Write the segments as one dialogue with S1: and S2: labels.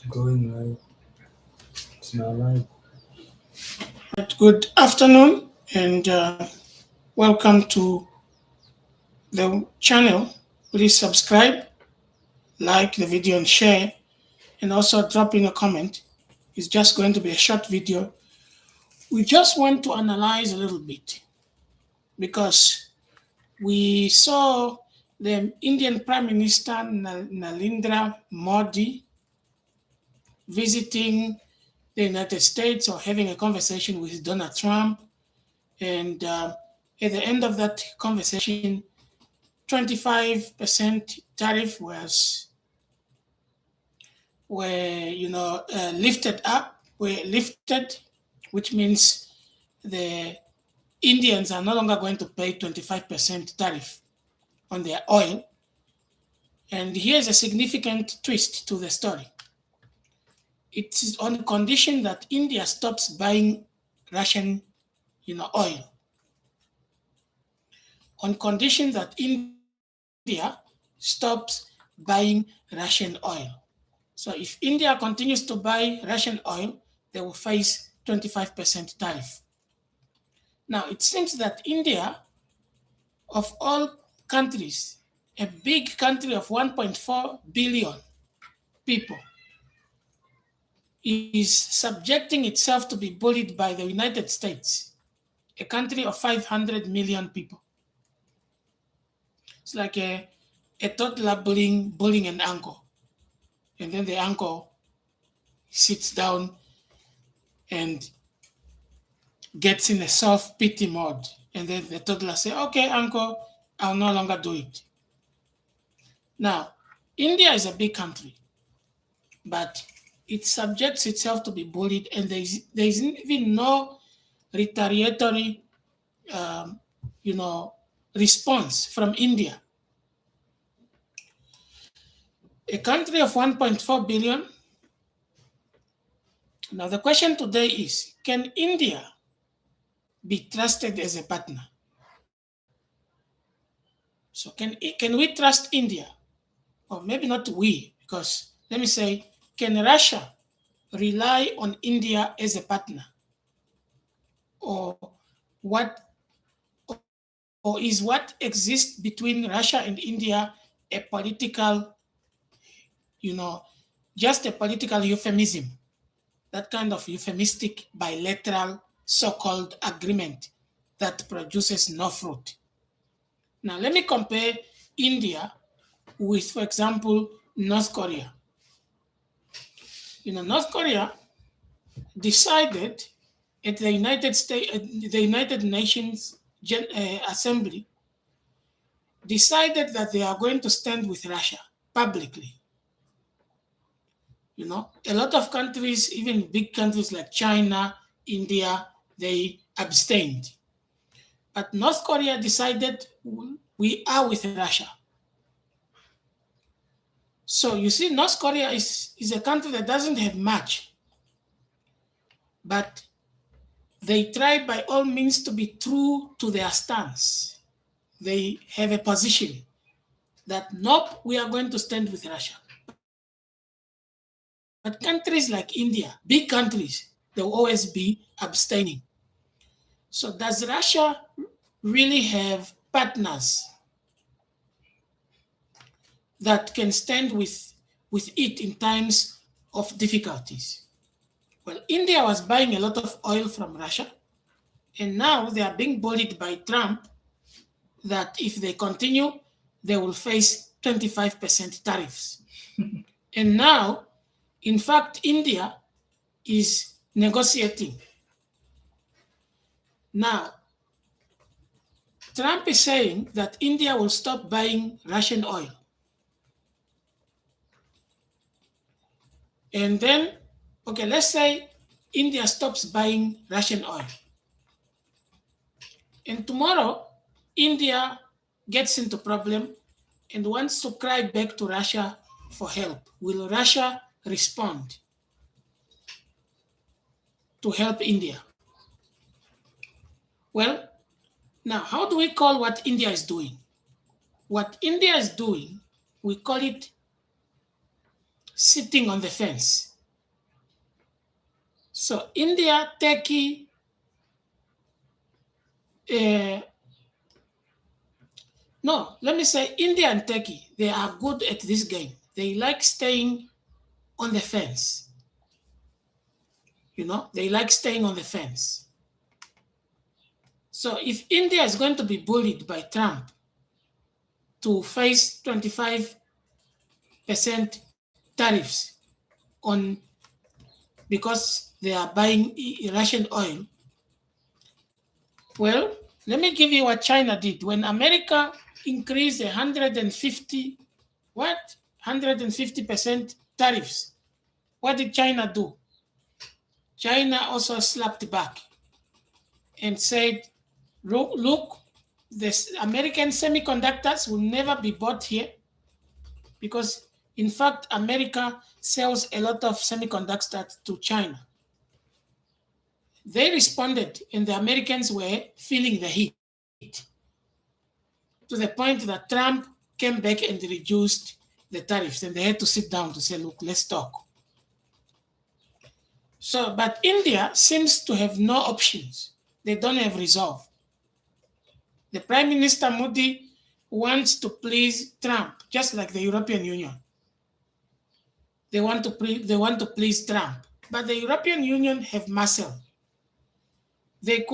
S1: Going live. It's now live.
S2: Right, good afternoon and welcome to the channel. Please subscribe, like the video and share, and also drop in a comment. It's just going to be a short video. We just want to analyze a little bit because we saw the Indian Prime Minister Narendra Modi visiting the United States or having a conversation with Donald Trump. And at the end of that conversation, 25% tariff were lifted up, were lifted, which means the Indians are no longer going to pay 25% tariff on their oil. And here's a significant twist to the story. It is on condition that India stops buying Russian oil. On condition that India stops buying Russian oil. So if India continues to buy Russian oil, they will face 25% tariff. Now it seems that India, of all countries, a big country of 1.4 billion people, is subjecting itself to be bullied by the United States, a country of 500 million people. It's like a toddler bullying an uncle. And then the uncle sits down and gets in a self-pity mode. And then the toddler says, okay, uncle, I'll no longer do it. Now, India is a big country, but it subjects itself to be bullied, and there's even no retaliatory, um, response from India. A country of 1.4 billion. Now, the question today is, can India be trusted as a partner? So can we trust India? Or maybe not we, because let me say, can Russia rely on India as a partner? Or what or is what exists between Russia and India a political, just a political euphemism, that kind of euphemistic bilateral so-called agreement that produces no fruit? Now let me compare India with, for example, North Korea. North Korea decided at the United Nations Assembly, decided that they are going to stand with Russia publicly. A lot of countries, even big countries like China, India, they abstained. But North Korea decided we are with Russia. So you see, North Korea is a country that doesn't have much, but they try by all means to be true to their stance. They have a position that, nope, we are going to stand with Russia. But countries like India, big countries, they will always be abstaining. So does Russia really have partners that can stand with it in times of difficulties? Well, India was buying a lot of oil from Russia, and now they are being bullied by Trump that if they continue, they will face 25% tariffs. And now, in fact, India is negotiating. Now, Trump is saying that India will stop buying Russian oil. And then, okay, let's say India stops buying Russian oil. And tomorrow, India gets into problem and wants to cry back to Russia for help. Will Russia respond to help India? Well, now, how do we call what India is doing? What India is doing, we call it sitting on the fence. So India, Turkey, uh, no, let me say India and Turkey, they are good at this game. They like staying on the fence. They like staying on the fence. So if India is going to be bullied by Trump to face 25% tariffs on because they are buying Russian oil, well, let me give you what China did. When America increased 150, what? 150% tariffs. What did China do? China also slapped back and said, look, the American semiconductors will never be bought here because, in fact, America sells a lot of semiconductors to China. They responded, and the Americans were feeling the heat to the point that Trump came back and reduced the tariffs, and they had to sit down to say, look, let's talk. So, but India seems to have no options. They don't have resolve. The Prime Minister Modi wants to please Trump, just like the European Union. They want to please Trump, but the European Union have muscle. The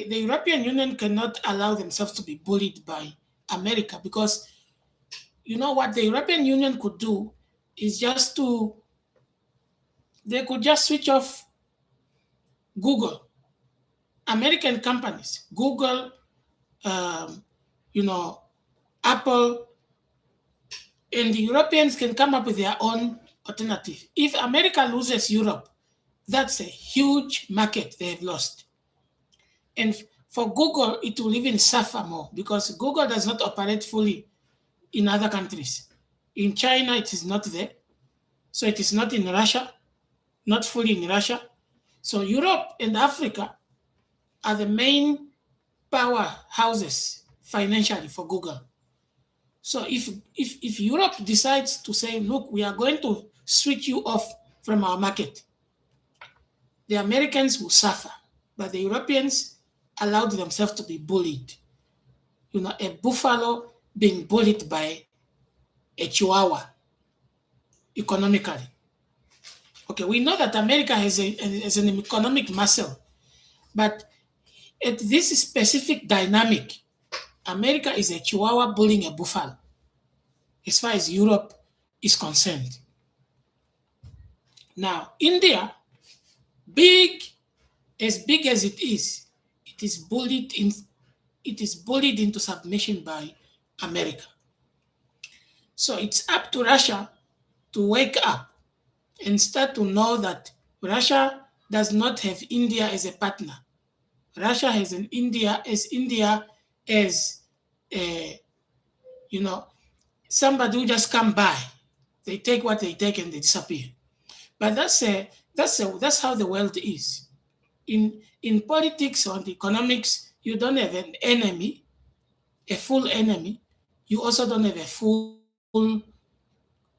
S2: European Union cannot allow themselves to be bullied by America because what the European Union could do is they could just switch off Google, American companies, Google, um, you know, Apple, and the Europeans can come up with their own alternative. If America loses Europe, that's a huge market they have lost. And for Google, it will even suffer more because Google does not operate fully in other countries. In China, it is not there. So it is not in Russia, not fully in Russia. So Europe and Africa are the main powerhouses financially for Google. So if Europe decides to say, look, we are going to switch you off from our market, the Americans will suffer, but the Europeans allowed themselves to be bullied. A buffalo being bullied by a chihuahua economically. Okay, we know that America has an economic muscle, but at this specific dynamic, America is a chihuahua bullying a buffalo, as far as Europe is concerned. Now, India, as big as it is bullied into submission by America. So it's up to Russia to wake up and start to know that Russia does not have India as a partner. Russia has India as a, somebody who just come by. They take what they take and they disappear. But that's how the world is. In politics or in economics, you don't have an enemy, a full enemy. You also don't have a full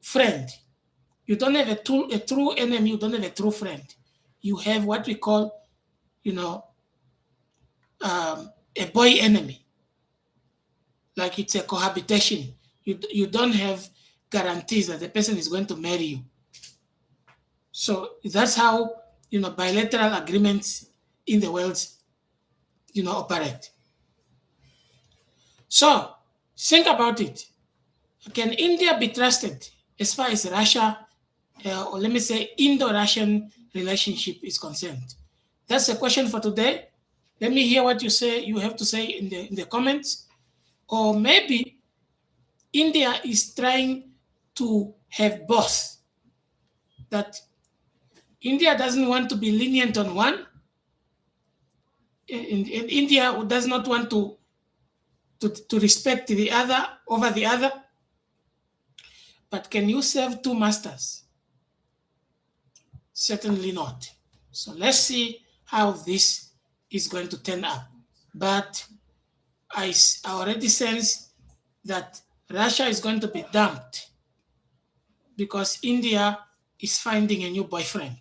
S2: friend. You don't have a true enemy. You don't have a true friend. You have what we call, a boy enemy. Like it's a cohabitation. You don't have guarantees that the person is going to marry you. So that's how bilateral agreements in the world operate. So think about it. Can India be trusted as far as Russia, or let me say Indo-Russian relationship is concerned? That's the question for today. Let me hear what you have to say in the comments. Or maybe India is trying to have both. That India doesn't want to be lenient on one, and India does not want to respect the other over the other. But can you serve two masters? Certainly not. So let's see how this is going to turn out. But I already sense that Russia is going to be dumped because India is finding a new boyfriend.